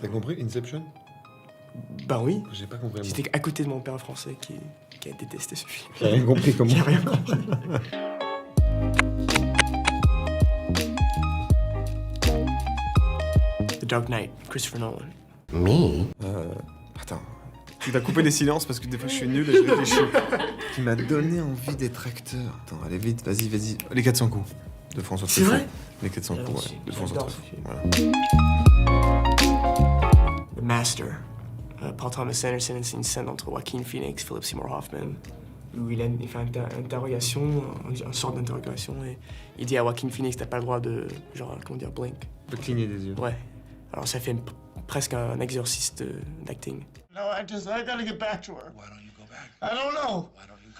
T'as compris Inception? Bah oui. J'ai pas compris. J'étais à côté de mon père français qui a détesté ce film. J'ai rien compris comment. J'ai rien compris. The Dark Knight, Christopher Nolan. Attends. Tu vas couper les silences parce que des fois je suis nul et je réfléchis. Qui m'a donné envie d'être acteur. Attends, allez vite, vas-y. Les 400 coups de François C'est Truffaut. vrai? Les 400 J'adore coups, ce ouais, film. de François J'adore Truffaut. ce film. Voilà. The Master. Paul Thomas Anderson, c'est une scène entre Joaquin Phoenix, Philip Seymour Hoffman, où il fait une interrogation, une sorte d'interrogation, et il dit à Joaquin Phoenix, t'as pas le droit de, genre, comment dire, blink. De cligner des yeux. Ouais. Alors ça fait presque un exercice d'acting. No, I gotta get back to her. Why don't you go back? I don't know.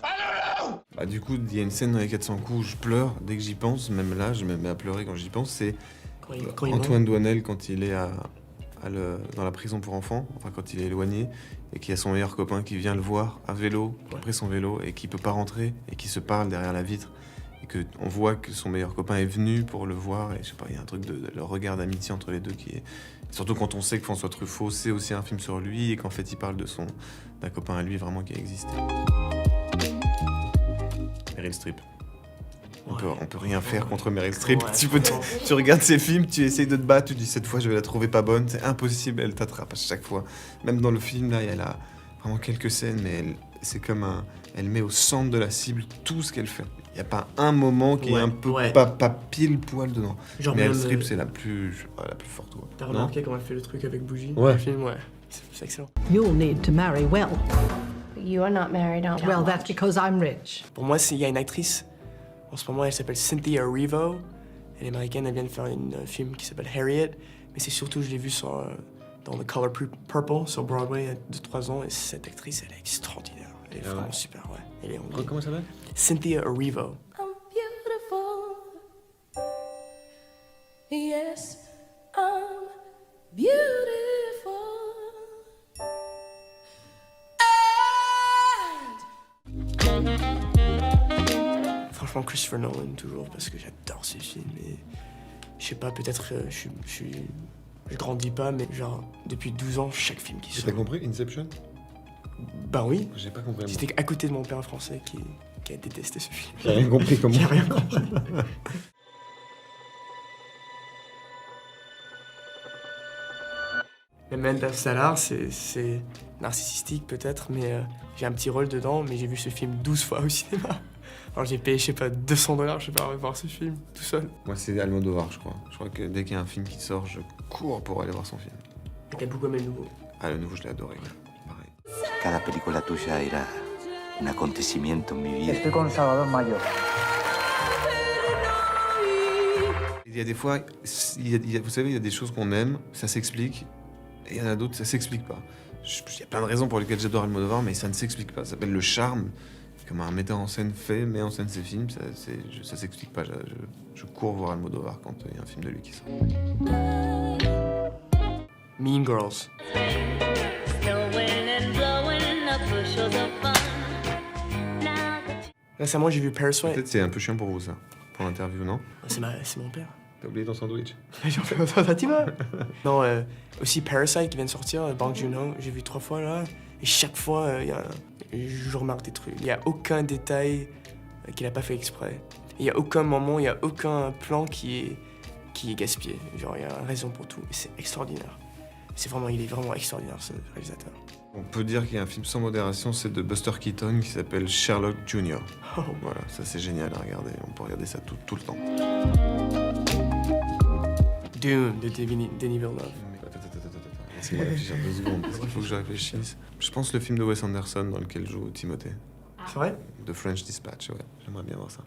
I don't know! Bah du coup, il y a une scène dans les 400 coups où je pleure dès que j'y pense, même là, je me mets à pleurer quand j'y pense, c'est Quand il Antoine Douanel quand il est dans la prison pour enfants, enfin quand il est éloigné, et qu'il y a son meilleur copain qui vient le voir à vélo, après son vélo, et qui peut pas rentrer, et qui se parle derrière la vitre, et qu'on voit que son meilleur copain est venu pour le voir, et je sais pas, il y a un truc de le regard d'amitié entre les deux qui est... Surtout quand on sait que François Truffaut, c'est aussi un film sur lui, et qu'en fait il parle d'un copain à lui vraiment qui a existé. Meryl Streep. On peut rien faire contre Meryl Streep. Ouais. Tu regardes ses films, tu essayes de te battre, tu dis cette fois je vais la trouver pas bonne, c'est impossible, elle t'attrape à chaque fois. Même dans le film là, elle a vraiment quelques scènes, mais c'est comme elle met au centre de la cible tout ce qu'elle fait. Il n'y a pas un moment qui est un peu pas pile poil dedans. Genre Meryl même, Streep c'est la plus forte. Ouais. T'as remarqué comment elle fait le truc avec Bougie? Ouais. Le film, ouais. C'est excellent. You'll need to marry well. You are not married, aren't you? Well, that's because I'm rich. Pour moi, il y a une actrice, en ce moment, elle s'appelle Cynthia Erivo. Elle est américaine, elle vient de faire un film qui s'appelle Harriet. Mais c'est surtout, je l'ai vue dans The Color Purple sur Broadway il y a 2-3 ans. Et cette actrice, elle est extraordinaire. Elle est vraiment super, ouais. Elle est Comment ça s'appelle? Cynthia Erivo. I'm beautiful. Yes, I'm beautiful. Franchement, Christopher Nolan, toujours, parce que j'adore ces films. Et je sais pas, peut-être je grandis pas, mais genre, depuis 12 ans, chaque film qui sort. T'as compris Inception? Bah oui. J'ai pas compris. J'étais à côté de mon père français qui a détesté ce film. J'ai rien compris comment. J'ai rien compris. Même Interstellar, c'est narcissistique peut-être, mais j'ai un petit rôle dedans, mais j'ai vu ce film 12 fois au cinéma. Alors j'ai payé, je sais pas, $200, je sais pas, à voir ce film, tout seul. Moi c'est Almodovar je crois. Je crois que dès qu'il y a un film qui sort, je cours pour aller voir son film. Et t'as beaucoup aimé le nouveau. Ah le nouveau je l'ai adoré, pareil. Cada película tuya era un acontecimiento en mi vida. Estoy con Salvador Mayo. Il y a des fois, vous savez, il y a des choses qu'on aime, ça s'explique, et il y en a d'autres, ça s'explique pas. Il y a plein de raisons pour lesquelles j'adore Almodovar, mais ça ne s'explique pas. Ça s'appelle le charme. Comme un metteur en scène met en scène ses films, ça s'explique pas. Je cours voir Almodovar quand il y a un film de lui qui sort. Mean Girls. Récemment, j'ai vu Parasite. Peut-être c'est un peu chiant pour vous ça, pour l'interview, non? C'est mon père. T'as oublié ton sandwich? J'en fais autant, Fatima. Non, aussi Parasite qui vient de sortir, Bong Joon-ho, j'ai vu 3 fois là. Et chaque fois, je remarque des trucs. Il n'y a aucun détail qu'il n'a pas fait exprès. Il n'y a aucun moment, il n'y a aucun plan qui est gaspillé. Genre, il y a une raison pour tout. Et c'est extraordinaire. Il est vraiment extraordinaire, ce réalisateur. On peut dire qu'il y a un film sans modération, c'est de Buster Keaton qui s'appelle Sherlock Jr. Oh. Voilà, ça c'est génial à regarder. On peut regarder ça tout le temps. Dune de Denis Villeneuve. Laisse-moi réfléchir 2 secondes, parce qu'il faut que je réfléchisse. Je pense le film de Wes Anderson dans lequel joue Timothée. C'est vrai? The French Dispatch, ouais. J'aimerais bien voir ça.